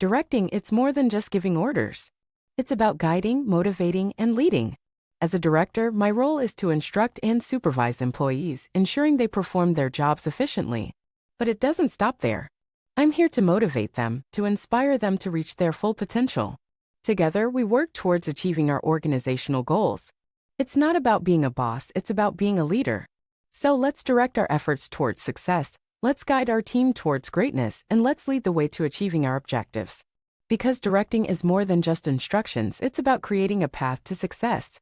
Directing, it's more than just giving orders. It's about guiding, motivating, and leading. As a director, my role is to instruct and supervise employees, ensuring they perform their jobs efficiently. But it doesn't stop there. I'm here to motivate them, to inspire them to reach their full potential. Together, we work towards achieving our organizational goals. It's not about being a boss, it's about being a leader. So let's direct our efforts towards success, let's guide our team towards greatness, and let's lead the way to achieving our objectives. Because directing is more than just instructions, it's about creating a path to success.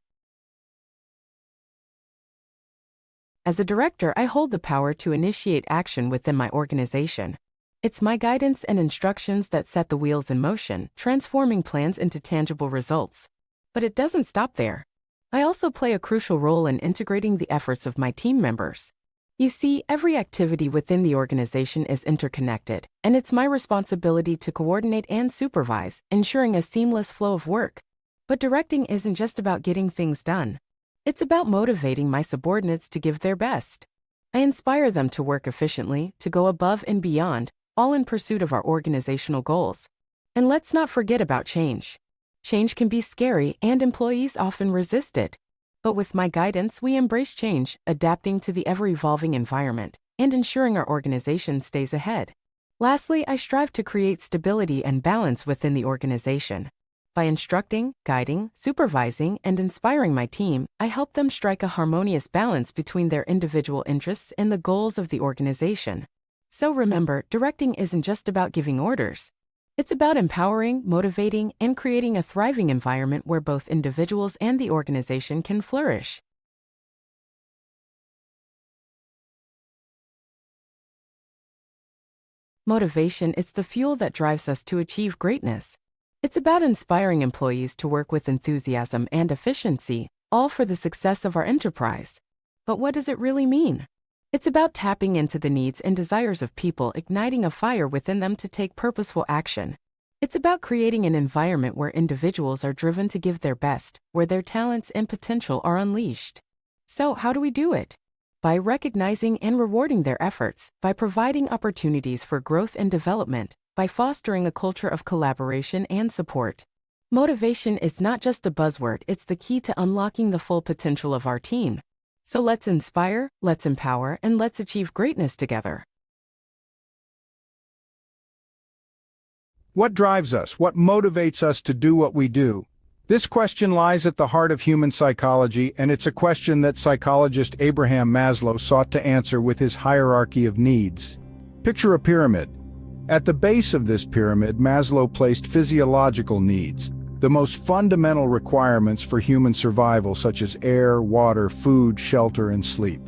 As a director, I hold the power to initiate action within my organization. It's my guidance and instructions that set the wheels in motion, transforming plans into tangible results. But it doesn't stop there. I also play a crucial role in integrating the efforts of my team members. You see, every activity within the organization is interconnected, and it's my responsibility to coordinate and supervise, ensuring a seamless flow of work. But directing isn't just about getting things done. It's about motivating my subordinates to give their best. I inspire them to work efficiently, to go above and beyond, all in pursuit of our organizational goals. And let's not forget about change. Change can be scary, and employees often resist it. But with my guidance, we embrace change, adapting to the ever-evolving environment, and ensuring our organization stays ahead. Lastly, I strive to create stability and balance within the organization. By instructing, guiding, supervising, and inspiring my team, I help them strike a harmonious balance between their individual interests and the goals of the organization. So remember, directing isn't just about giving orders. It's about empowering, motivating, and creating a thriving environment where both individuals and the organization can flourish. Motivation is the fuel that drives us to achieve greatness. It's about inspiring employees to work with enthusiasm and efficiency, all for the success of our enterprise. But what does it really mean? It's about tapping into the needs and desires of people, igniting a fire within them to take purposeful action. It's about creating an environment where individuals are driven to give their best, where their talents and potential are unleashed. So, how do we do it? By recognizing and rewarding their efforts, by providing opportunities for growth and development, by fostering a culture of collaboration and support. Motivation is not just a buzzword, it's the key to unlocking the full potential of our team. So let's inspire, let's empower, and let's achieve greatness together. What drives us? What motivates us to do what we do? This question lies at the heart of human psychology, and it's a question that psychologist Abraham Maslow sought to answer with his hierarchy of needs. Picture a pyramid. At the base of this pyramid, Maslow placed physiological needs, the most fundamental requirements for human survival, such as air, water, food, shelter, and sleep.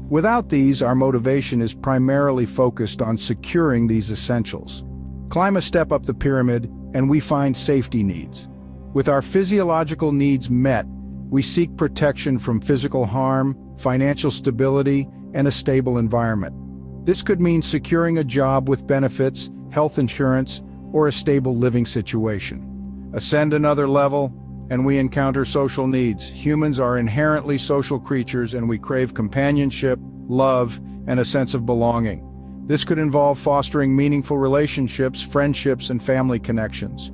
Without these, our motivation is primarily focused on securing these essentials. Climb a step up the pyramid, and we find safety needs. With our physiological needs met, we seek protection from physical harm, financial stability, and a stable environment. This could mean securing a job with benefits, health insurance, or a stable living situation. Ascend another level, and we encounter social needs. Humans are inherently social creatures, and we crave companionship, love, and a sense of belonging. This could involve fostering meaningful relationships, friendships, and family connections.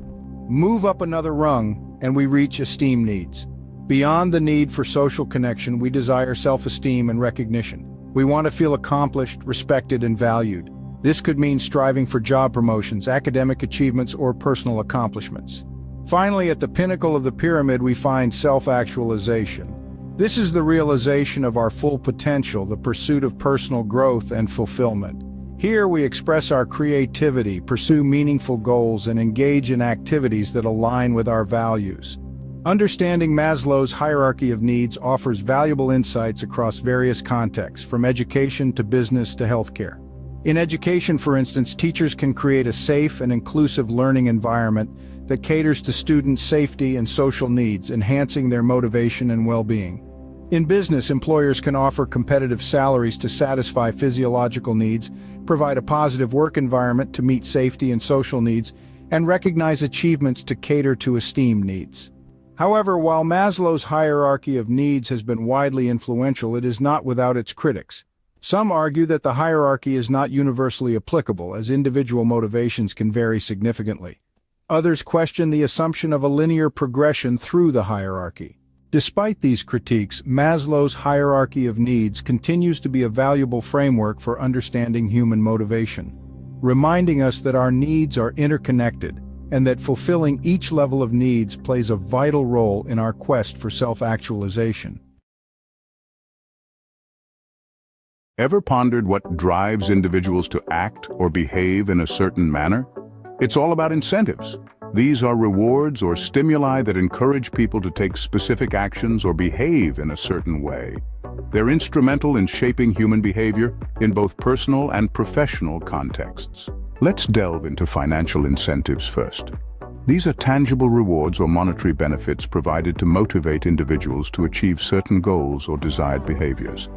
Move up another rung, and we reach esteem needs. Beyond the need for social connection, we desire self-esteem and recognition. We want to feel accomplished, respected, and valued. This could mean striving for job promotions, academic achievements, or personal accomplishments. Finally, at the pinnacle of the pyramid, we find self-actualization. This is the realization of our full potential, the pursuit of personal growth and fulfillment. Here we express our creativity, pursue meaningful goals, and engage in activities that align with our values. Understanding Maslow's hierarchy of needs offers valuable insights across various contexts, from education to business to healthcare. In education, for instance, teachers can create a safe and inclusive learning environment that caters to students' safety and social needs, enhancing their motivation and well-being. In business, employers can offer competitive salaries to satisfy physiological needs, provide a positive work environment to meet safety and social needs, and recognize achievements to cater to esteem needs. However, while Maslow's hierarchy of needs has been widely influential, it is not without its critics. Some argue that the hierarchy is not universally applicable, as individual motivations can vary significantly. Others question the assumption of a linear progression through the hierarchy. Despite these critiques, Maslow's hierarchy of needs continues to be a valuable framework for understanding human motivation, reminding us that our needs are interconnected and that fulfilling each level of needs plays a vital role in our quest for self-actualization. Ever pondered what drives individuals to act or behave in a certain manner? It's all about incentives. These are rewards or stimuli that encourage people to take specific actions or behave in a certain way. They're instrumental in shaping human behavior in both personal and professional contexts. Let's delve into financial incentives first. These are tangible rewards or monetary benefits provided to motivate individuals to achieve certain goals or desired behaviors.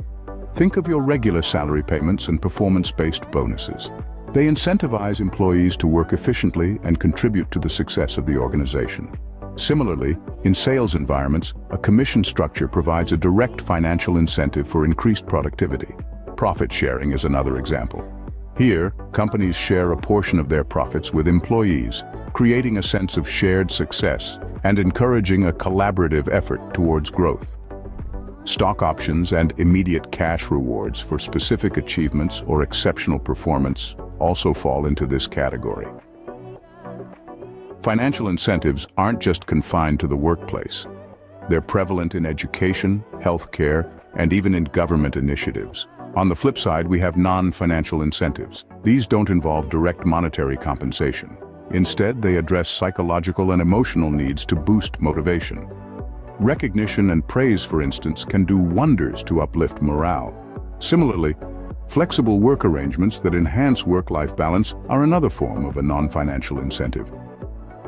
Think of your regular salary payments and performance-based bonuses. They incentivize employees to work efficiently and contribute to the success of the organization. Similarly, in sales environments, a commission structure provides a direct financial incentive for increased productivity. Profit sharing is another example. Here, companies share a portion of their profits with employees, creating a sense of shared success and encouraging a collaborative effort towards growth. Stock options and immediate cash rewards for specific achievements or exceptional performance also fall into this category. Financial incentives aren't just confined to the workplace. They're prevalent in education, healthcare, and even in government initiatives. On the flip side, we have non-financial incentives. These don't involve direct monetary compensation. Instead, they address psychological and emotional needs to boost motivation. Recognition and praise, for instance, can do wonders to uplift morale. Similarly, flexible work arrangements that enhance work-life balance are another form of a non-financial incentive.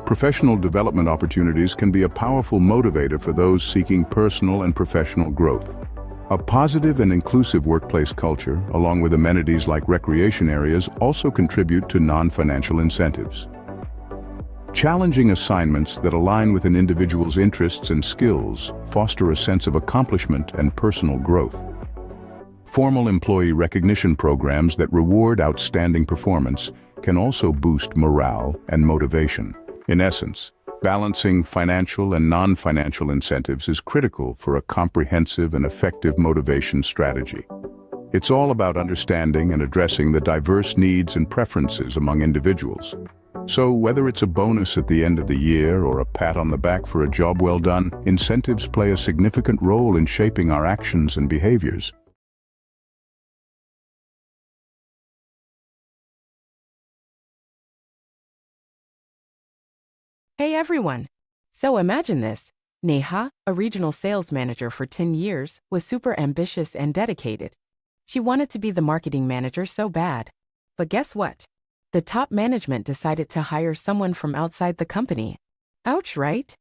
Professional development opportunities can be a powerful motivator for those seeking personal and professional growth. A positive and inclusive workplace culture, along with amenities like recreation areas, also contribute to non-financial incentives. Challenging assignments that align with an individual's interests and skills foster a sense of accomplishment and personal growth. Formal employee recognition programs that reward outstanding performance can also boost morale and motivation. In essence, balancing financial and non-financial incentives is critical for a comprehensive and effective motivation strategy. It's all about understanding and addressing the diverse needs and preferences among individuals. So whether it's a bonus at the end of the year or a pat on the back for a job well done, incentives play a significant role in shaping our actions and behaviors. Hey everyone! So imagine this. Neha, a regional sales manager for 10 years, was super ambitious and dedicated. She wanted to be the marketing manager so bad. But guess what? The top management decided to hire someone from outside the company. Ouch, right?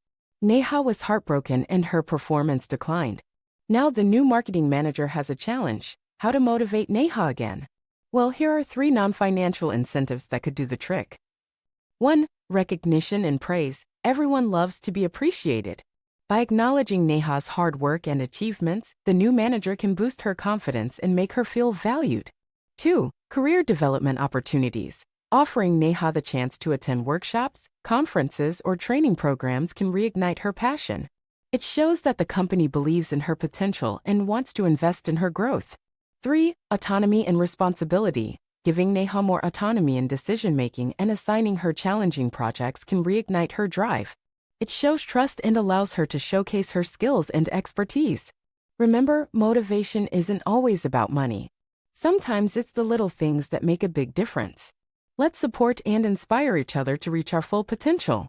Neha was heartbroken and her performance declined. Now the new marketing manager has a challenge: how to motivate Neha again. Well, here are 3 non-financial incentives that could do the trick. 1. Recognition and praise. Everyone loves to be appreciated. By acknowledging Neha's hard work and achievements, the new manager can boost her confidence and make her feel valued. 2. Career development opportunities. Offering Neha the chance to attend workshops, conferences, or training programs can reignite her passion. It shows that the company believes in her potential and wants to invest in her growth. 3. Autonomy and responsibility. Giving Neha more autonomy in decision-making and assigning her challenging projects can reignite her drive. It shows trust and allows her to showcase her skills and expertise. Remember, motivation isn't always about money. Sometimes it's the little things that make a big difference. Let's support and inspire each other to reach our full potential.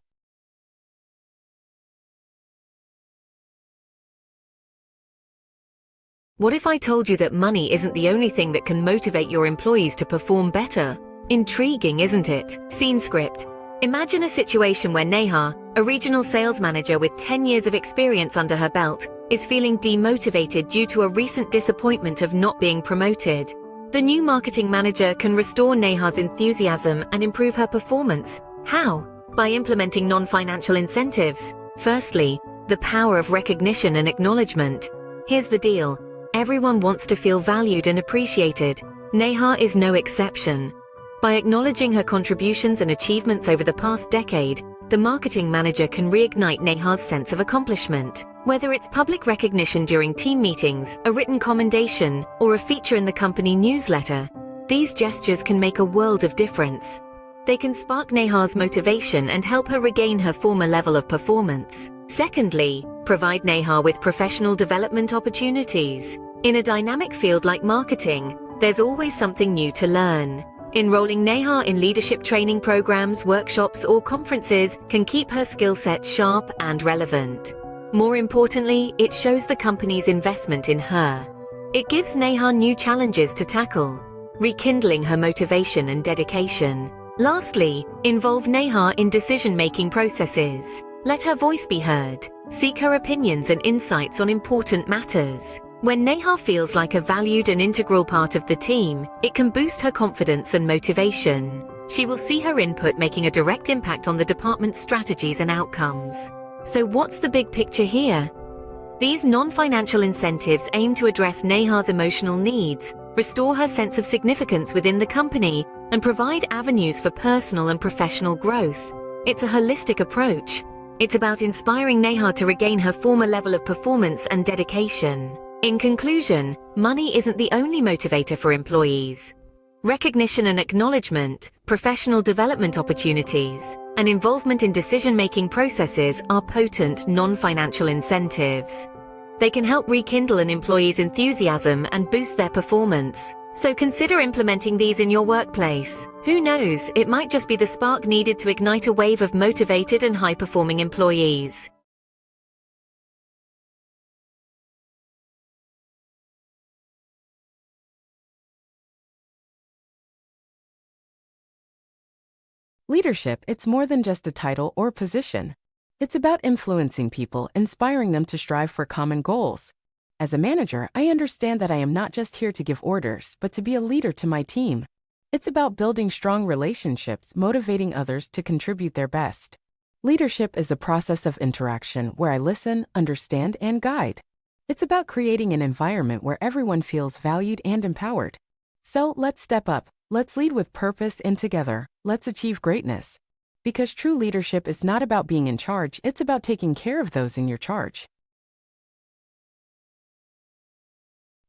What if I told you that money isn't the only thing that can motivate your employees to perform better? Intriguing, isn't it? Scene script. Imagine a situation where Neha, a regional sales manager with 10 years of experience under her belt, is feeling demotivated due to a recent disappointment of not being promoted. The new marketing manager can restore Neha's enthusiasm and improve her performance. How? By implementing non-financial incentives. Firstly, the power of recognition and acknowledgement. Here's the deal. Everyone wants to feel valued and appreciated. Neha is no exception. By acknowledging her contributions and achievements over the past decade, the marketing manager can reignite Neha's sense of accomplishment. Whether it's public recognition during team meetings, a written commendation, or a feature in the company newsletter, these gestures can make a world of difference. They can spark Neha's motivation and help her regain her former level of performance. Secondly, provide Neha with professional development opportunities. In a dynamic field like marketing, there's always something new to learn. Enrolling Neha in leadership training programs, workshops, or conferences can keep her skill set sharp and relevant. More importantly, it shows the company's investment in her. It gives Neha new challenges to tackle, rekindling her motivation and dedication. Lastly, involve Neha in decision-making processes. Let her voice be heard. Seek her opinions and insights on important matters. When Neha feels like a valued and integral part of the team, it can boost her confidence and motivation. She will see her input making a direct impact on the department's strategies and outcomes. So what's the big picture here? These non-financial incentives aim to address Neha's emotional needs, restore her sense of significance within the company, and provide avenues for personal and professional growth. It's a holistic approach. It's about inspiring Neha to regain her former level of performance and dedication. In conclusion, money isn't the only motivator for employees. Recognition and acknowledgement, professional development opportunities, and involvement in decision-making processes are potent non-financial incentives. They can help rekindle an employee's enthusiasm and boost their performance. So consider implementing these in your workplace. Who knows, it might just be the spark needed to ignite a wave of motivated and high-performing employees. Leadership, it's more than just a title or position. It's about influencing people, inspiring them to strive for common goals. As a manager, I understand that I am not just here to give orders, but to be a leader to my team. It's about building strong relationships, motivating others to contribute their best. Leadership is a process of interaction where I listen, understand, and guide. It's about creating an environment where everyone feels valued and empowered. So let's step up. Let's lead with purpose and together, let's achieve greatness. Because true leadership is not about being in charge, it's about taking care of those in your charge.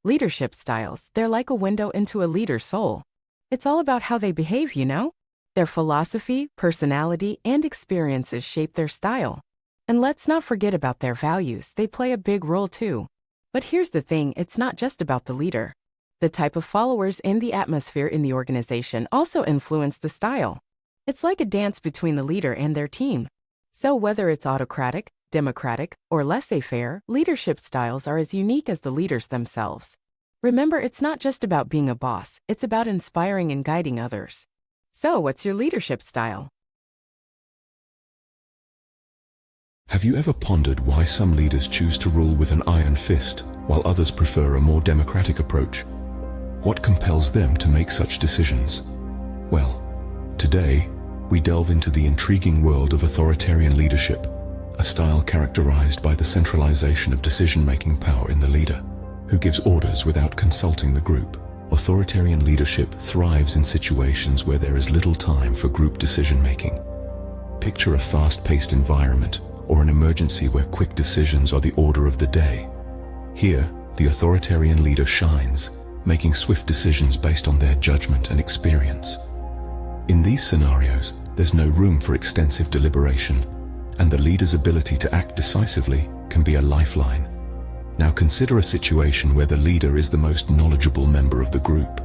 Leadership styles, they're like a window into a leader's soul. It's all about how they behave, you know? Their philosophy, personality, and experiences shape their style. And let's not forget about their values, they play a big role too. But here's the thing, it's not just about the leader. The type of followers and the atmosphere in the organization also influence the style. It's like a dance between the leader and their team. So whether it's autocratic, democratic, or laissez-faire, leadership styles are as unique as the leaders themselves. Remember, it's not just about being a boss, it's about inspiring and guiding others. So what's your leadership style? Have you ever pondered why some leaders choose to rule with an iron fist, while others prefer a more democratic approach? What compels them to make such decisions? Well, today, we delve into the intriguing world of authoritarian leadership, a style characterized by the centralization of decision-making power in the leader, who gives orders without consulting the group. Authoritarian leadership thrives in situations where there is little time for group decision-making. Picture a fast-paced environment or an emergency where quick decisions are the order of the day. Here, the authoritarian leader shines, making swift decisions based on their judgment and experience. In these scenarios, there's no room for extensive deliberation, and the leader's ability to act decisively can be a lifeline. Now consider a situation where the leader is the most knowledgeable member of the group.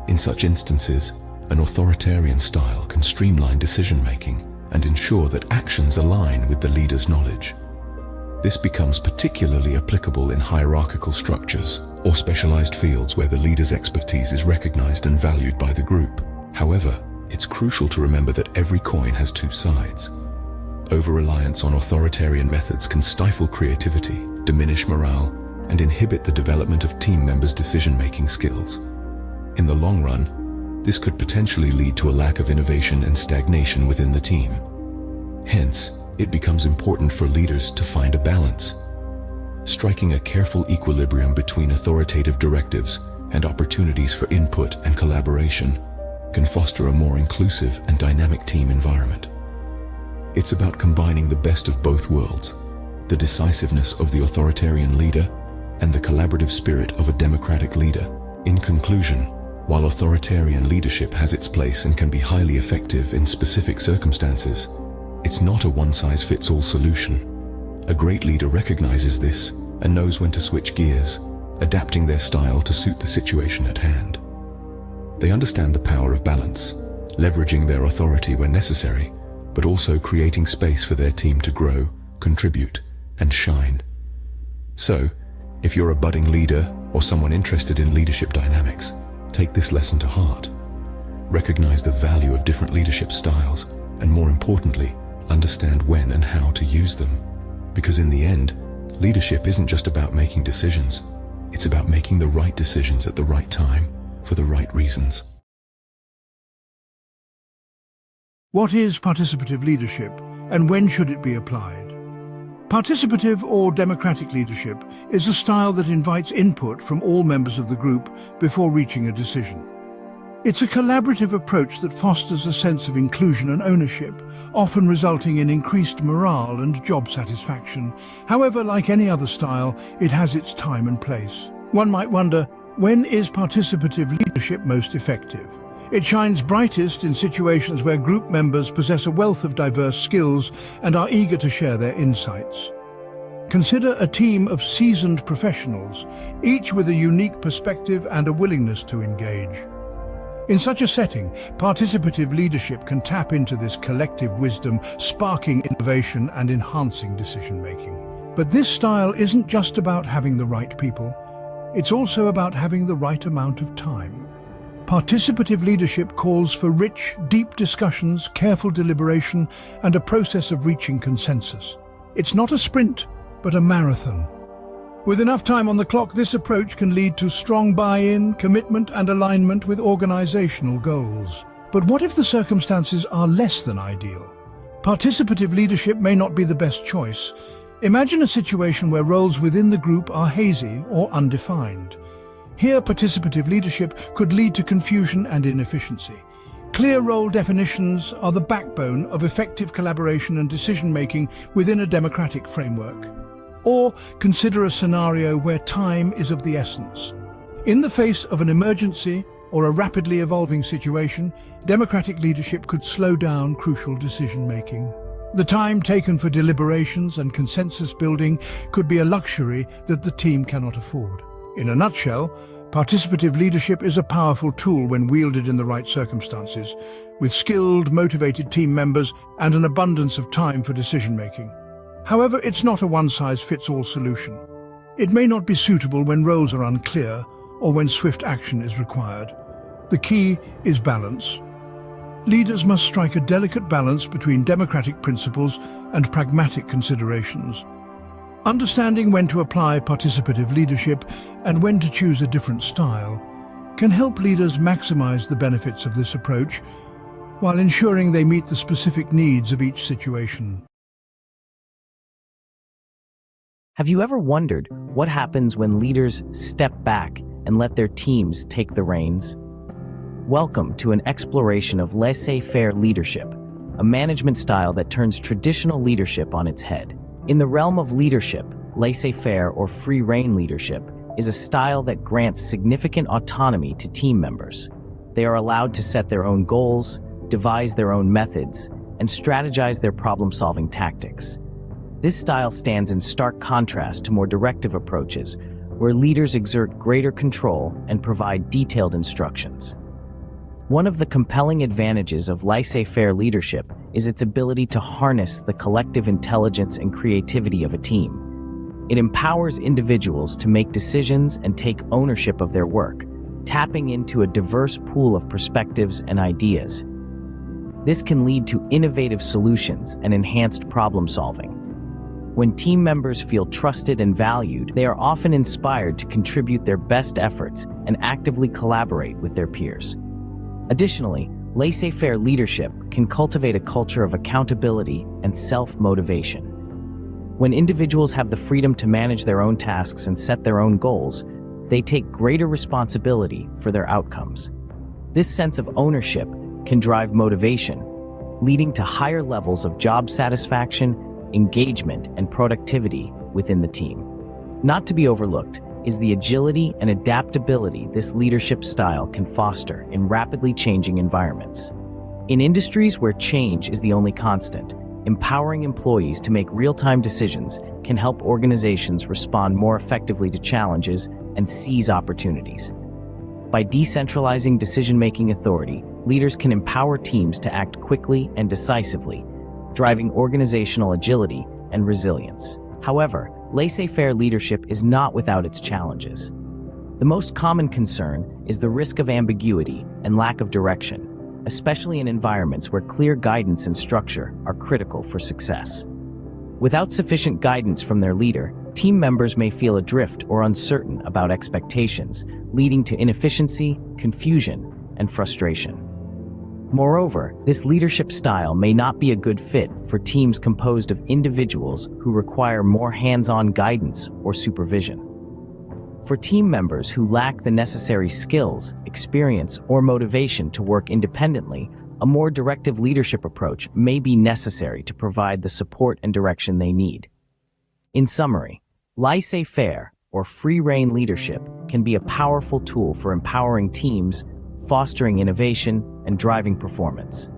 In such instances, an authoritarian style can streamline decision-making and ensure that actions align with the leader's knowledge. This becomes particularly applicable in hierarchical structures or specialized fields where the leader's expertise is recognized and valued by the group. However, it's crucial to remember that every coin has two sides. Over-reliance on authoritarian methods can stifle creativity, diminish morale, and inhibit the development of team members' decision-making skills. In the long run, this could potentially lead to a lack of innovation and stagnation within the team. Hence, it becomes important for leaders to find a balance. Striking a careful equilibrium between authoritative directives and opportunities for input and collaboration can foster a more inclusive and dynamic team environment. It's about combining the best of both worlds, the decisiveness of the authoritarian leader and the collaborative spirit of a democratic leader. In conclusion, while authoritarian leadership has its place and can be highly effective in specific circumstances, it's not a one-size-fits-all solution. A great leader recognizes this and knows when to switch gears, adapting their style to suit the situation at hand. They understand the power of balance, leveraging their authority when necessary, but also creating space for their team to grow, contribute, and shine. So, if you're a budding leader or someone interested in leadership dynamics, take this lesson to heart. Recognize the value of different leadership styles, and more importantly, understand when and how to use them. Because in the end, leadership isn't just about making decisions. It's about making the right decisions at the right time, for the right reasons. What is participative leadership, and when should it be applied? Participative or democratic leadership is a style that invites input from all members of the group before reaching a decision. It's a collaborative approach that fosters a sense of inclusion and ownership, often resulting in increased morale and job satisfaction. However, like any other style, it has its time and place. One might wonder, when is participative leadership most effective? It shines brightest in situations where group members possess a wealth of diverse skills and are eager to share their insights. Consider a team of seasoned professionals, each with a unique perspective and a willingness to engage. In such a setting, participative leadership can tap into this collective wisdom, sparking innovation and enhancing decision-making. But this style isn't just about having the right people, it's also about having the right amount of time. Participative leadership calls for rich, deep discussions, careful deliberation, and a process of reaching consensus. It's not a sprint, but a marathon. With enough time on the clock, this approach can lead to strong buy-in, commitment, and alignment with organizational goals. But what if the circumstances are less than ideal? Participative leadership may not be the best choice. Imagine a situation where roles within the group are hazy or undefined. Here, participative leadership could lead to confusion and inefficiency. Clear role definitions are the backbone of effective collaboration and decision-making within a democratic framework. Or consider a scenario where time is of the essence. In the face of an emergency or a rapidly evolving situation, democratic leadership could slow down crucial decision-making. The time taken for deliberations and consensus building could be a luxury that the team cannot afford. In a nutshell, participative leadership is a powerful tool when wielded in the right circumstances, with skilled, motivated team members and an abundance of time for decision-making. However, it's not a one-size-fits-all solution. It may not be suitable when roles are unclear or when swift action is required. The key is balance. Leaders must strike a delicate balance between democratic principles and pragmatic considerations. Understanding when to apply participative leadership and when to choose a different style can help leaders maximize the benefits of this approach while ensuring they meet the specific needs of each situation. Have you ever wondered what happens when leaders step back and let their teams take the reins? Welcome to an exploration of laissez-faire leadership, a management style that turns traditional leadership on its head. In the realm of leadership, laissez-faire or free-rein leadership is a style that grants significant autonomy to team members. They are allowed to set their own goals, devise their own methods, and strategize their problem-solving tactics. This style stands in stark contrast to more directive approaches, where leaders exert greater control and provide detailed instructions. One of the compelling advantages of laissez-faire leadership is its ability to harness the collective intelligence and creativity of a team. It empowers individuals to make decisions and take ownership of their work, tapping into a diverse pool of perspectives and ideas. This can lead to innovative solutions and enhanced problem-solving. When team members feel trusted and valued, they are often inspired to contribute their best efforts and actively collaborate with their peers. Additionally, laissez-faire leadership can cultivate a culture of accountability and self-motivation. When individuals have the freedom to manage their own tasks and set their own goals, they take greater responsibility for their outcomes. This sense of ownership can drive motivation, leading to higher levels of job satisfaction, engagement, and productivity within the team. Not to be overlooked is the agility and adaptability this leadership style can foster in rapidly changing environments. In industries where change is the only constant, empowering employees to make real-time decisions can help organizations respond more effectively to challenges and seize opportunities. By decentralizing decision-making authority, leaders can empower teams to act quickly and decisively, driving organizational agility and resilience. However, laissez-faire leadership is not without its challenges. The most common concern is the risk of ambiguity and lack of direction, especially in environments where clear guidance and structure are critical for success. Without sufficient guidance from their leader, team members may feel adrift or uncertain about expectations, leading to inefficiency, confusion, and frustration. Moreover, this leadership style may not be a good fit for teams composed of individuals who require more hands-on guidance or supervision. For team members who lack the necessary skills, experience, or motivation to work independently, a more directive leadership approach may be necessary to provide the support and direction they need. In summary, laissez-faire, or free-rein leadership, can be a powerful tool for empowering teams, fostering innovation, and driving performance.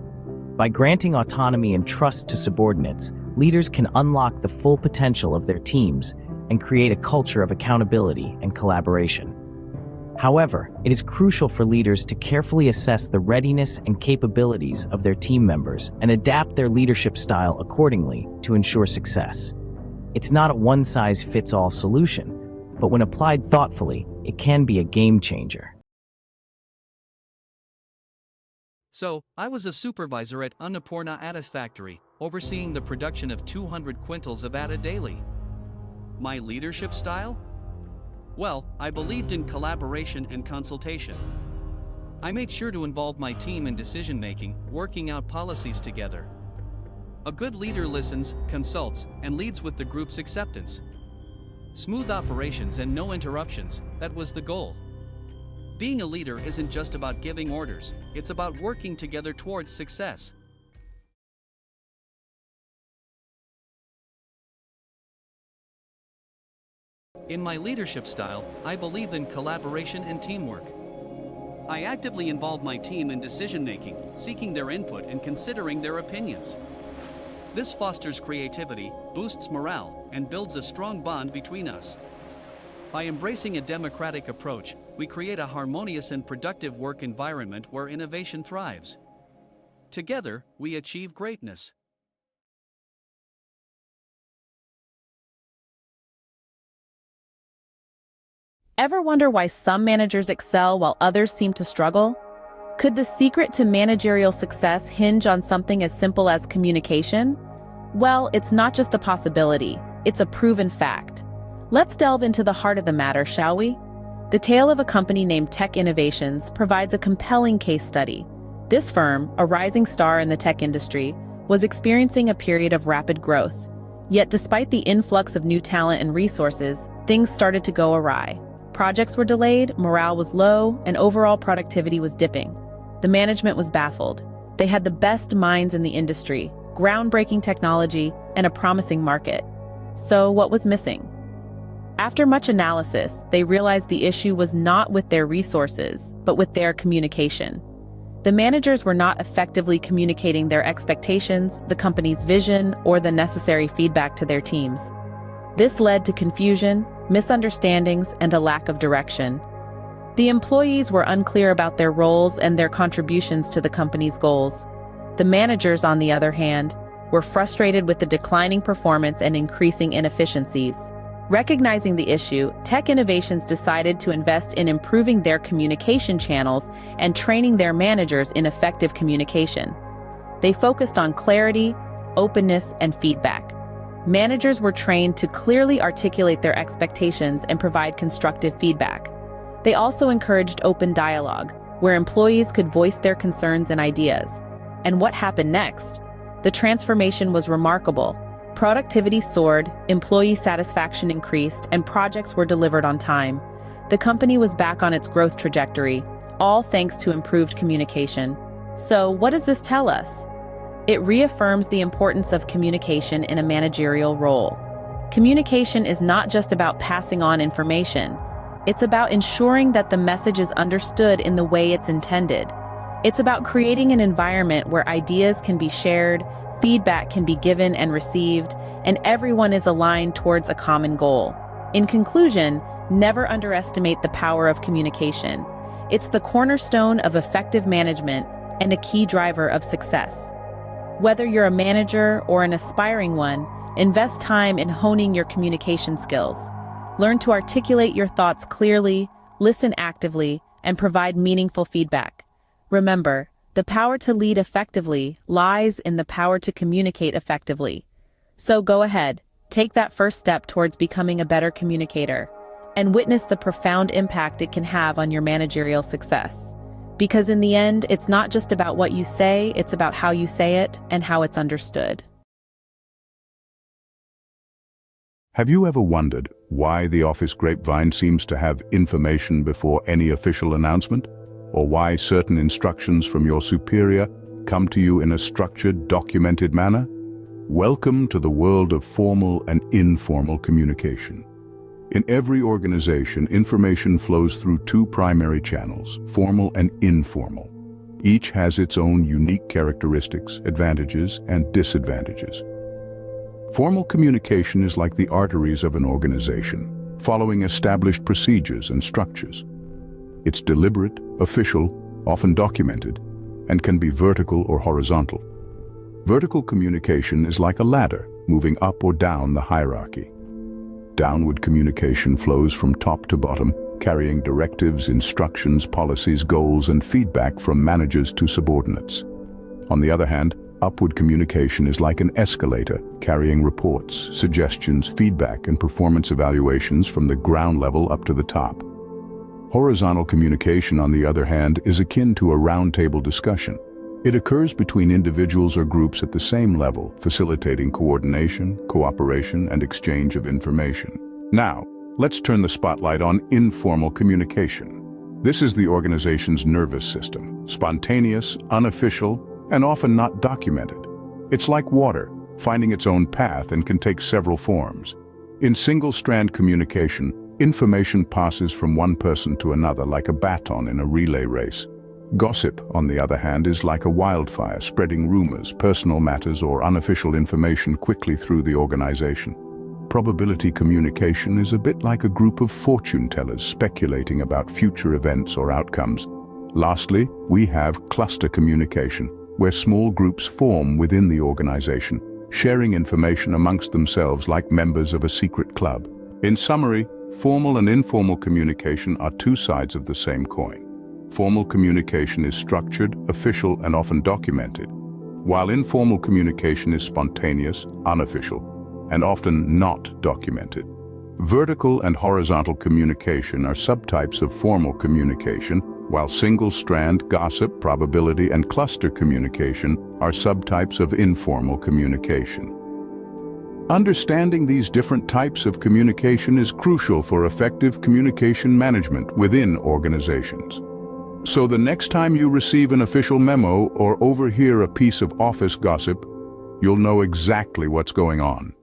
By granting autonomy and trust to subordinates, leaders can unlock the full potential of their teams and create a culture of accountability and collaboration. However, it is crucial for leaders to carefully assess the readiness and capabilities of their team members and adapt their leadership style accordingly to ensure success. It's not a one-size-fits-all solution, but when applied thoughtfully, it can be a game changer. So, I was a supervisor at Annapurna Atta factory, overseeing the production of 200 quintals of atta daily. My leadership style? Well, I believed in collaboration and consultation. I made sure to involve my team in decision-making, working out policies together. A good leader listens, consults, and leads with the group's acceptance. Smooth operations and no interruptions, that was the goal. Being a leader isn't just about giving orders, it's about working together towards success. In my leadership style, I believe in collaboration and teamwork. I actively involve my team in decision-making, seeking their input and considering their opinions. This fosters creativity, boosts morale, and builds a strong bond between us. By embracing a democratic approach, we create a harmonious and productive work environment where innovation thrives. Together, we achieve greatness. Ever wonder why some managers excel while others seem to struggle? Could the secret to managerial success hinge on something as simple as communication? Well, it's not just a possibility, it's a proven fact. Let's delve into the heart of the matter, shall we? The tale of a company named Tech Innovations provides a compelling case study. This firm, a rising star in the tech industry, was experiencing a period of rapid growth. Yet despite the influx of new talent and resources, things started to go awry. Projects were delayed, morale was low, and overall productivity was dipping. The management was baffled. They had the best minds in the industry, groundbreaking technology, and a promising market. So what was missing? After much analysis, they realized the issue was not with their resources, but with their communication. The managers were not effectively communicating their expectations, the company's vision, or the necessary feedback to their teams. This led to confusion, misunderstandings, and a lack of direction. The employees were unclear about their roles and their contributions to the company's goals. The managers, on the other hand, were frustrated with the declining performance and increasing inefficiencies. Recognizing the issue, Tech Innovations decided to invest in improving their communication channels and training their managers in effective communication. They focused on clarity, openness, and feedback. Managers were trained to clearly articulate their expectations and provide constructive feedback. They also encouraged open dialogue, where employees could voice their concerns and ideas. And what happened next? The transformation was remarkable. Productivity soared, employee satisfaction increased, and projects were delivered on time. The company was back on its growth trajectory, all thanks to improved communication. So, what does this tell us? It reaffirms the importance of communication in a managerial role. Communication is not just about passing on information. It's about ensuring that the message is understood in the way it's intended. It's about creating an environment where ideas can be shared, feedback can be given and received, and everyone is aligned towards a common goal. In conclusion, never underestimate the power of communication. It's the cornerstone of effective management and a key driver of success. Whether you're a manager or an aspiring one, invest time in honing your communication skills. Learn to articulate your thoughts clearly, listen actively, and provide meaningful feedback. Remember, the power to lead effectively lies in the power to communicate effectively. So go ahead, take that first step towards becoming a better communicator, and witness the profound impact it can have on your managerial success. Because in the end, it's not just about what you say, it's about how you say it and how it's understood. Have you ever wondered why the office grapevine seems to have information before any official announcement? Or why certain instructions from your superior come to you in a structured, documented manner? Welcome to the world of formal and informal communication. In every organization, information flows through two primary channels, formal and informal. Each has its own unique characteristics, advantages, and disadvantages. Formal communication is like the arteries of an organization, following established procedures and structures. It's deliberate, official, often documented, and can be vertical or horizontal. Vertical communication is like a ladder, moving up or down the hierarchy. Downward communication flows from top to bottom, carrying directives, instructions, policies, goals, and feedback from managers to subordinates. On the other hand, upward communication is like an escalator, carrying reports, suggestions, feedback, and performance evaluations from the ground level up to the top. Horizontal communication, on the other hand, is akin to a roundtable discussion. It occurs between individuals or groups at the same level, facilitating coordination, cooperation, and exchange of information. Now, let's turn the spotlight on informal communication. This is the organization's nervous system, spontaneous, unofficial, and often not documented. It's like water, finding its own path and can take several forms. In single-strand communication, information passes from one person to another like a baton in a relay race. Gossip, on the other hand, is like a wildfire, spreading rumors, personal matters, or unofficial information quickly through the organization. Probability communication is a bit like a group of fortune tellers speculating about future events or outcomes. Lastly, we have cluster communication, where small groups form within the organization, sharing information amongst themselves like members of a secret club. In summary, formal and informal communication are two sides of the same coin. Formal communication is structured, official, and often documented, while informal communication is spontaneous, unofficial, and often not documented. Vertical and horizontal communication are subtypes of formal communication, while single-strand, gossip, probability, and cluster communication are subtypes of informal communication. Understanding these different types of communication is crucial for effective communication management within organizations. So the next time you receive an official memo or overhear a piece of office gossip, you'll know exactly what's going on.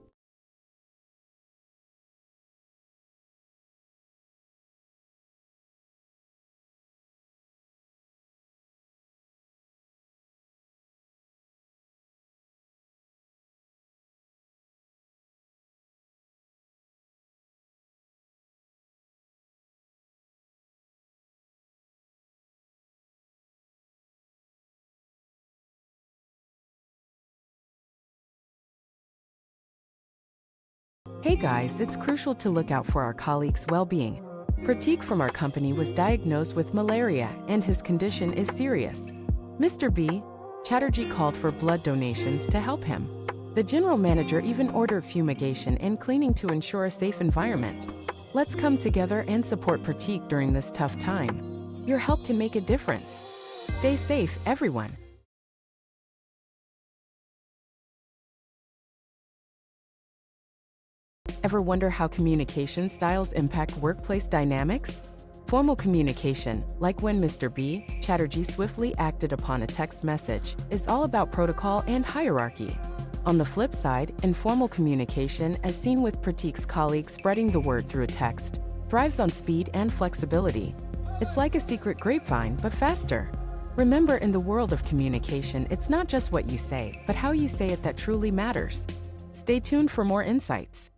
Hey guys, it's crucial to look out for our colleagues' well-being. Pratik from our company was diagnosed with malaria and his condition is serious. Mr. B. Chatterjee called for blood donations to help him. The general manager even ordered fumigation and cleaning to ensure a safe environment. Let's come together and support Pratik during this tough time. Your help can make a difference. Stay safe, everyone. Ever wonder how communication styles impact workplace dynamics? Formal communication, like when Mr. B. Chatterjee swiftly acted upon a text message, is all about protocol and hierarchy. On the flip side, informal communication, as seen with Pratik's colleague spreading the word through a text, thrives on speed and flexibility. It's like a secret grapevine, but faster. Remember, in the world of communication, it's not just what you say, but how you say it that truly matters. Stay tuned for more insights.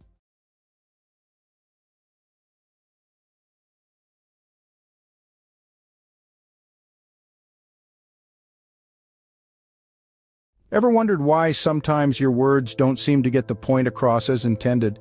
Ever wondered why sometimes your words don't seem to get the point across as intended?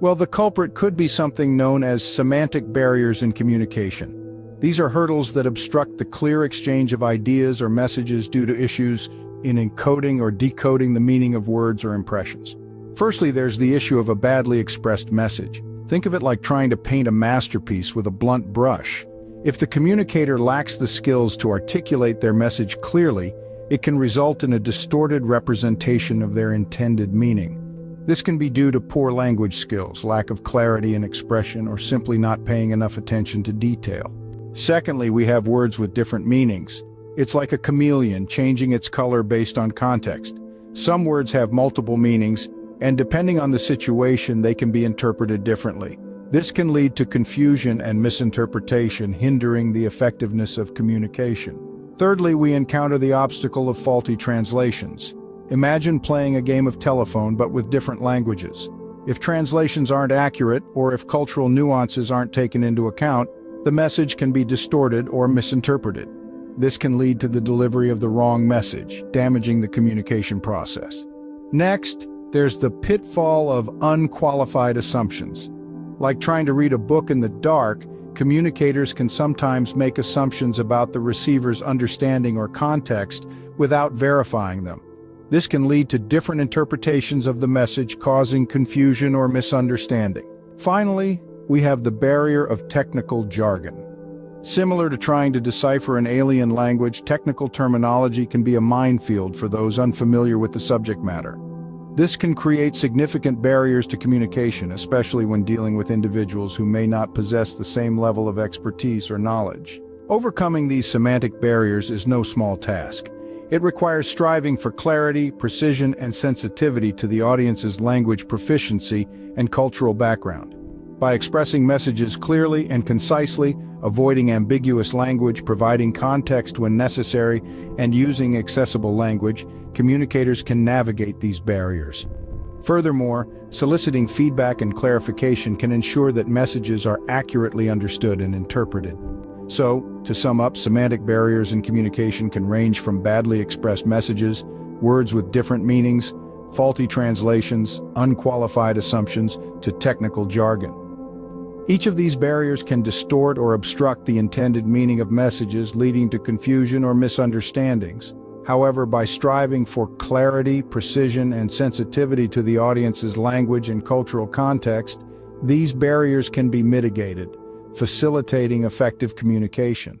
Well, the culprit could be something known as semantic barriers in communication. These are hurdles that obstruct the clear exchange of ideas or messages due to issues in encoding or decoding the meaning of words or impressions. Firstly, there's the issue of a badly expressed message. Think of it like trying to paint a masterpiece with a blunt brush. If the communicator lacks the skills to articulate their message clearly, it can result in a distorted representation of their intended meaning. This can be due to poor language skills, lack of clarity in expression, or simply not paying enough attention to detail. Secondly, we have words with different meanings. It's like a chameleon changing its color based on context. Some words have multiple meanings, and depending on the situation, they can be interpreted differently. This can lead to confusion and misinterpretation, hindering the effectiveness of communication. Thirdly, we encounter the obstacle of faulty translations. Imagine playing a game of telephone but with different languages. If translations aren't accurate, or if cultural nuances aren't taken into account, the message can be distorted or misinterpreted. This can lead to the delivery of the wrong message, damaging the communication process. Next, there's the pitfall of unqualified assumptions. Like trying to read a book in the dark, communicators can sometimes make assumptions about the receiver's understanding or context without verifying them. This can lead to different interpretations of the message, causing confusion or misunderstanding. Finally, we have the barrier of technical jargon. Similar to trying to decipher an alien language, technical terminology can be a minefield for those unfamiliar with the subject matter. This can create significant barriers to communication, especially when dealing with individuals who may not possess the same level of expertise or knowledge. Overcoming these semantic barriers is no small task. It requires striving for clarity, precision, and sensitivity to the audience's language proficiency and cultural background. By expressing messages clearly and concisely, avoiding ambiguous language, providing context when necessary, and using accessible language, communicators can navigate these barriers. Furthermore, soliciting feedback and clarification can ensure that messages are accurately understood and interpreted. So, to sum up, semantic barriers in communication can range from badly expressed messages, words with different meanings, faulty translations, unqualified assumptions, to technical jargon. Each of these barriers can distort or obstruct the intended meaning of messages, leading to confusion or misunderstandings. However, by striving for clarity, precision, and sensitivity to the audience's language and cultural context, these barriers can be mitigated, facilitating effective communication.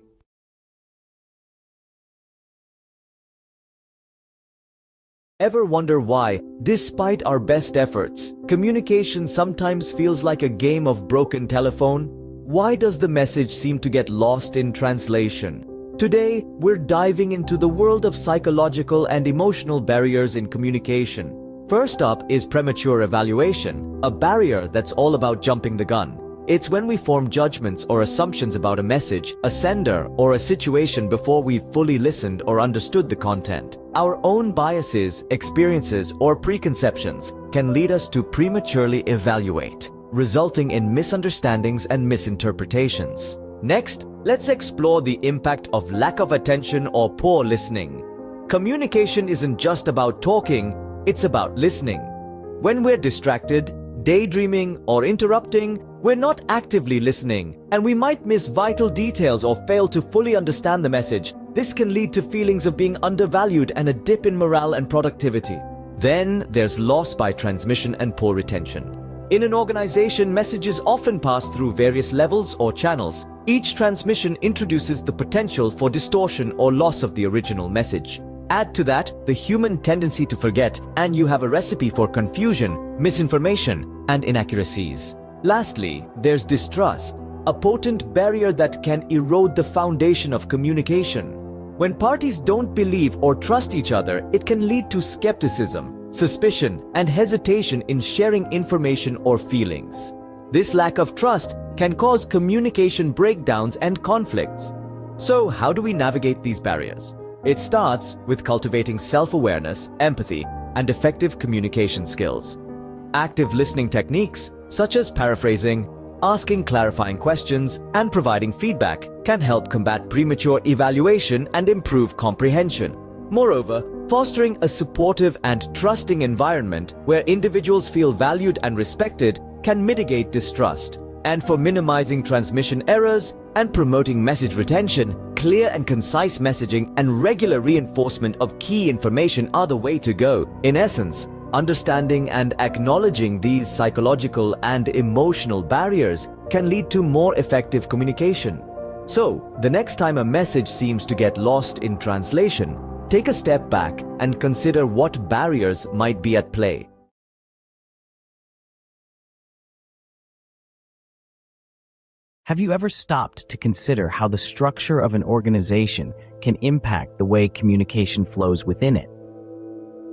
Ever wonder why, despite our best efforts, communication sometimes feels like a game of broken telephone? Why does the message seem to get lost in translation? Today, we're diving into the world of psychological and emotional barriers in communication. First up is premature evaluation, a barrier that's all about jumping the gun. It's when we form judgments or assumptions about a message, a sender, or a situation before we've fully listened or understood the content. Our own biases, experiences, or preconceptions can lead us to prematurely evaluate, resulting in misunderstandings and misinterpretations. Next, let's explore the impact of lack of attention or poor listening. Communication isn't just about talking, it's about listening. When we're distracted, daydreaming, or interrupting, we're not actively listening, and we might miss vital details or fail to fully understand the message. This can lead to feelings of being undervalued and a dip in morale and productivity. Then there's loss by transmission and poor retention. In an organization, messages often pass through various levels or channels. Each transmission introduces the potential for distortion or loss of the original message. Add to that the human tendency to forget, and you have a recipe for confusion, misinformation, and inaccuracies. Lastly, there's distrust. a potent barrier that can erode the foundation of communication. When parties don't believe or trust each other, it can lead to skepticism, suspicion, and hesitation in sharing information or feelings. This lack of trust can cause communication breakdowns and conflicts. So, how do we navigate these barriers? It starts with cultivating self-awareness, empathy, and effective communication skills. Active listening techniques, such as paraphrasing, asking clarifying questions, and providing feedback, can help combat premature evaluation and improve comprehension. Moreover, fostering a supportive and trusting environment where individuals feel valued and respected can mitigate distrust. And for minimizing transmission errors and promoting message retention, clear and concise messaging and regular reinforcement of key information are the way to go. In essence, understanding and acknowledging these psychological and emotional barriers can lead to more effective communication. So, the next time a message seems to get lost in translation, take a step back and consider what barriers might be at play. Have you ever stopped to consider how the structure of an organization can impact the way communication flows within it?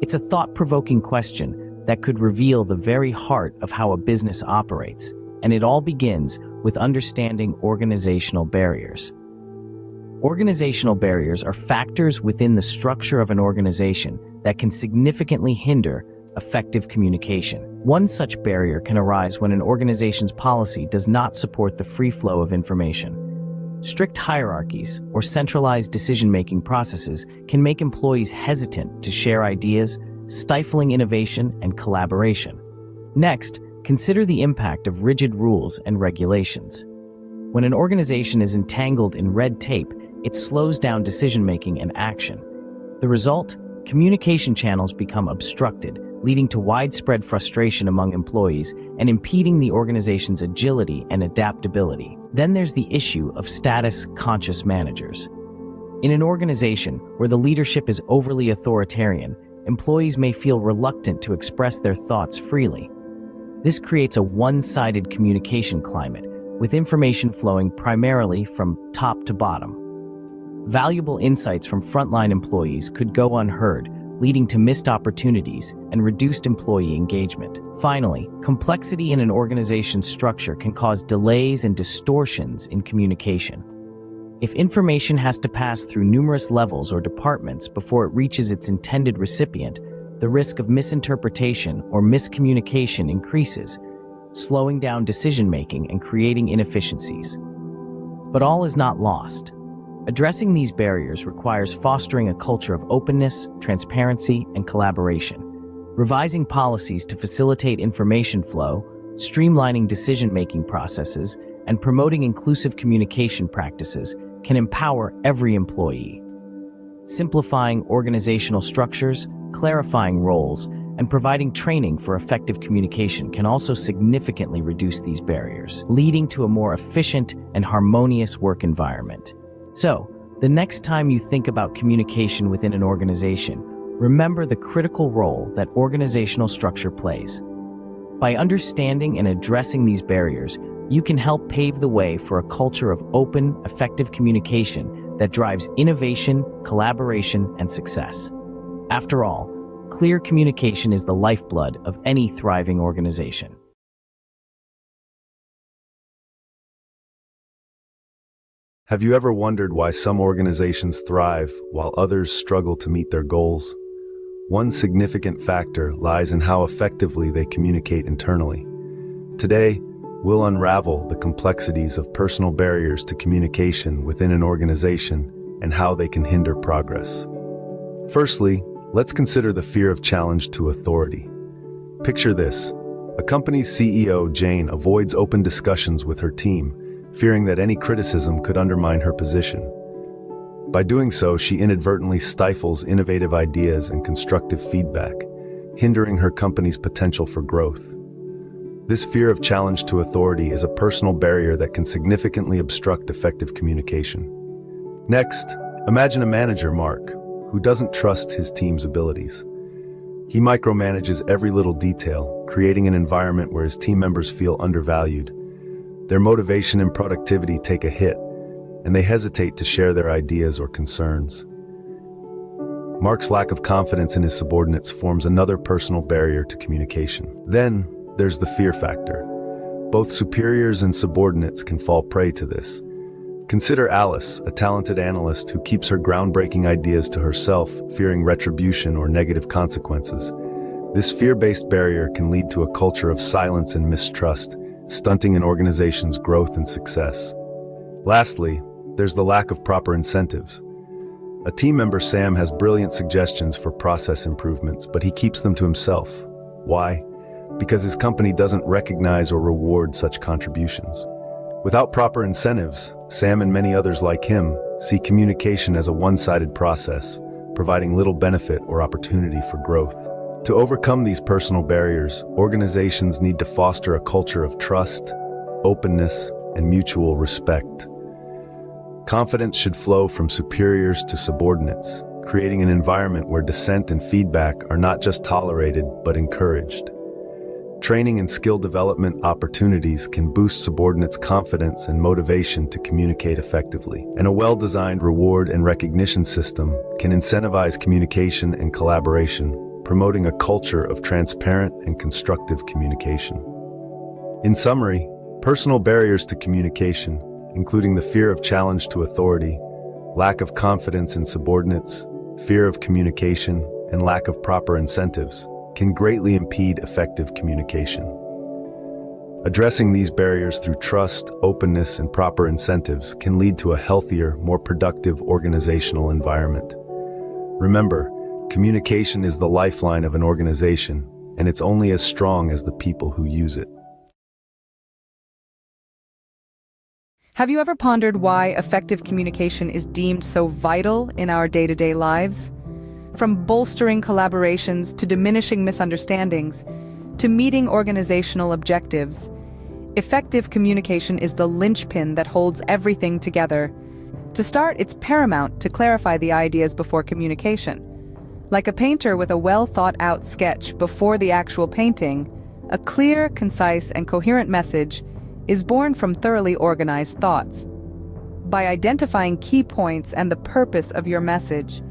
It's a thought-provoking question that could reveal the very heart of how a business operates, and it all begins with understanding organizational barriers. Organizational barriers are factors within the structure of an organization that can significantly hinder effective communication. One such barrier can arise when an organization's policy does not support the free flow of information. Strict hierarchies or centralized decision-making processes can make employees hesitant to share ideas, stifling innovation and collaboration. Next, consider the impact of rigid rules and regulations. When an organization is entangled in red tape, it slows down decision-making and action. The result? Communication channels become obstructed, leading to widespread frustration among employees and impeding the organization's agility and adaptability. Then there's the issue of status-conscious managers. In an organization where the leadership is overly authoritarian, employees may feel reluctant to express their thoughts freely. This creates a one-sided communication climate, with information flowing primarily from top to bottom. Valuable insights from frontline employees could go unheard, leading to missed opportunities and reduced employee engagement. Finally, complexity in an organization's structure can cause delays and distortions in communication. If information has to pass through numerous levels or departments before it reaches its intended recipient, the risk of misinterpretation or miscommunication increases, slowing down decision-making and creating inefficiencies. But all is not lost. Addressing these barriers requires fostering a culture of openness, transparency, and collaboration. Revising policies to facilitate information flow, streamlining decision-making processes, and promoting inclusive communication practices can empower every employee. Simplifying organizational structures, clarifying roles, and providing training for effective communication can also significantly reduce these barriers, leading to a more efficient and harmonious work environment. So, the next time you think about communication within an organization, remember the critical role that organizational structure plays. By understanding and addressing these barriers, you can help pave the way for a culture of open, effective communication that drives innovation, collaboration, and success. After all, clear communication is the lifeblood of any thriving organization. Have you ever wondered why some organizations thrive while others struggle to meet their goals? One significant factor lies in how effectively they communicate internally. Today, we'll unravel the complexities of personal barriers to communication within an organization and how they can hinder progress. Firstly, let's consider the fear of challenge to authority. Picture this: a company's CEO, Jane, avoids open discussions with her team, fearing that any criticism could undermine her position. By doing so, she inadvertently stifles innovative ideas and constructive feedback, hindering her company's potential for growth. This fear of challenge to authority is a personal barrier that can significantly obstruct effective communication. Next, imagine a manager, Mark, who doesn't trust his team's abilities. He micromanages every little detail, creating an environment where his team members feel undervalued. their motivation and productivity take a hit, and they hesitate to share their ideas or concerns. Mark's lack of confidence in his subordinates forms another personal barrier to communication. Then, there's the fear factor. Both superiors and subordinates can fall prey to this. Consider Alice, a talented analyst who keeps her groundbreaking ideas to herself, fearing retribution or negative consequences. This fear-based barrier can lead to a culture of silence and mistrust, stunting an organization's growth and success. Lastly, there's the lack of proper incentives. A team member, Sam, has brilliant suggestions for process improvements, but he keeps them to himself. Why? Because his company doesn't recognize or reward such contributions. Without proper incentives, Sam and many others like him see communication as a one-sided process, providing little benefit or opportunity for growth. To overcome these personal barriers, organizations need to foster a culture of trust, openness, and mutual respect. Confidence should flow from superiors to subordinates, creating an environment where dissent and feedback are not just tolerated but encouraged. Training and skill development opportunities can boost subordinates' confidence and motivation to communicate effectively. And a well-designed reward and recognition system can incentivize communication and collaboration, promoting a culture of transparent and constructive communication. In summary, personal barriers to communication, including the fear of challenge to authority, lack of confidence in subordinates, fear of communication, and lack of proper incentives, can greatly impede effective communication. Addressing these barriers through trust, openness, and proper incentives can lead to a healthier, more productive organizational environment. Remember, communication is the lifeline of an organization, and it's only as strong as the people who use it. Have you ever pondered why effective communication is deemed so vital in our day-to-day lives? From bolstering collaborations to diminishing misunderstandings, to meeting organizational objectives, effective communication is the linchpin that holds everything together. To start, it's paramount to clarify the ideas before communication. Like a painter with a well-thought-out sketch before the actual painting, a clear, concise, and coherent message is born from thoroughly organized thoughts. By identifying key points and the purpose of your message,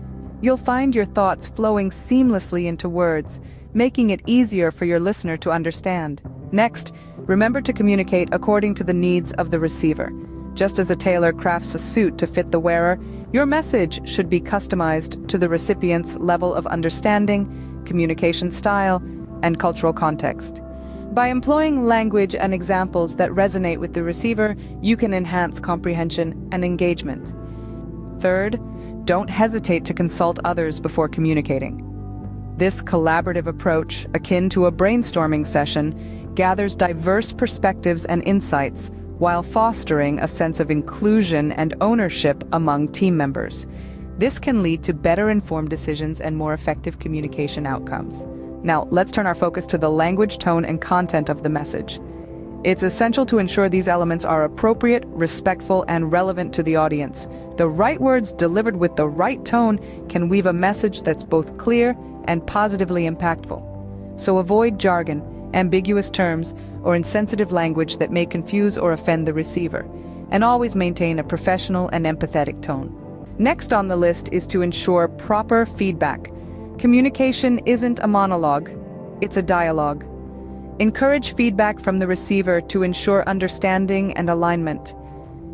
you'll find your thoughts flowing seamlessly into words, making it easier for your listener to understand. Next, remember to communicate according to the needs of the receiver. Just as a tailor crafts a suit to fit the wearer, your message should be customized to the recipient's level of understanding, communication style, and cultural context. By employing language and examples that resonate with the receiver, you can enhance comprehension and engagement. Third, don't hesitate to consult others before communicating. This collaborative approach, akin to a brainstorming session, gathers diverse perspectives and insights while fostering a sense of inclusion and ownership among team members. This can lead to better informed decisions and more effective communication outcomes. Now, let's turn our focus to the language, tone, and content of the message. It's essential to ensure these elements are appropriate, respectful, and relevant to the audience. The right words delivered with the right tone can weave a message that's both clear and positively impactful. So avoid jargon, ambiguous terms, or insensitive language that may confuse or offend the receiver, and always maintain a professional and empathetic tone. Next on the list is to ensure proper feedback. Communication isn't a monologue, it's a dialogue. Encourage feedback from the receiver to ensure understanding and alignment.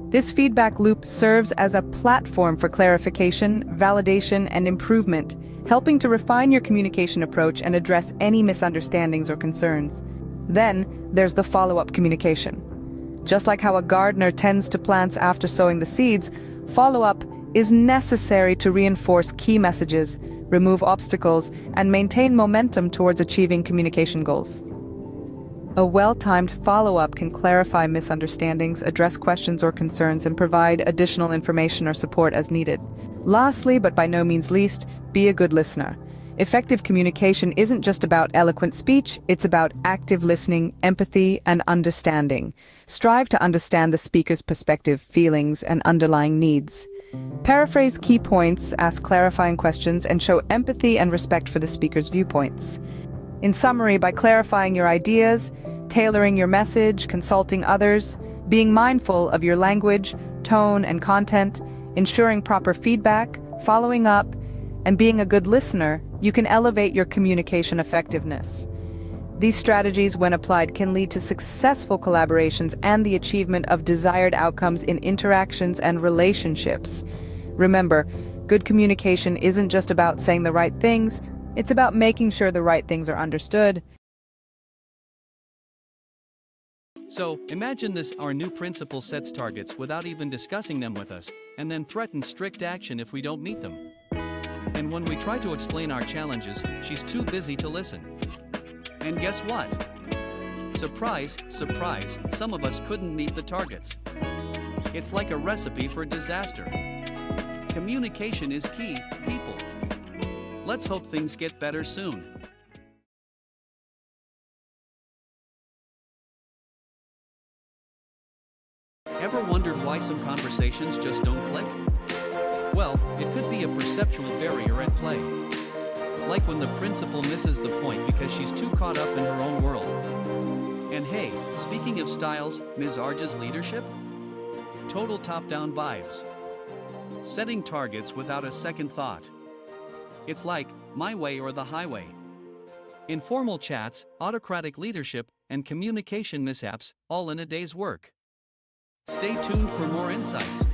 This feedback loop serves as a platform for clarification, validation, and improvement, helping to refine your communication approach and address any misunderstandings or concerns. Then, there's the follow-up communication. Just like how a gardener tends to plants after sowing the seeds, follow-up is necessary to reinforce key messages, remove obstacles, and maintain momentum towards achieving communication goals. A well-timed follow-up can clarify misunderstandings, address questions or concerns, and provide additional information or support as needed. Lastly, but by no means least, be a good listener. Effective communication isn't just about eloquent speech, it's about active listening, empathy, and understanding. Strive to understand the speaker's perspective, feelings, and underlying needs. Paraphrase key points, ask clarifying questions, and show empathy and respect for the speaker's viewpoints. In summary, by clarifying your ideas, tailoring your message, consulting others, Being mindful of your language, tone, and content, ensuring proper feedback, following up, and being a good listener, you can elevate your communication effectiveness. These strategies, when applied, can lead to successful collaborations and the achievement of desired outcomes in interactions and relationships. Remember, good communication isn't just about saying the right things, it's about making sure the right things are understood. So, imagine this: our new principal sets targets without even discussing them with us, and then threatens strict action if we don't meet them. And when we try to explain our challenges, she's too busy to listen. And guess what? Surprise, surprise, some of us couldn't meet the targets. It's like a recipe for disaster. Communication is key, people. Let's hope things get better soon. Ever wondered why some conversations just don't click? Well, it could be a perceptual barrier at play. Like when the principal misses the point because she's too caught up in her own world. And hey, speaking of styles, Ms. Arja's leadership? Total top-down vibes. Setting targets without a second thought. It's like, my way or the highway. Informal chats, autocratic leadership, and communication mishaps, all in a day's work. Stay tuned for more insights.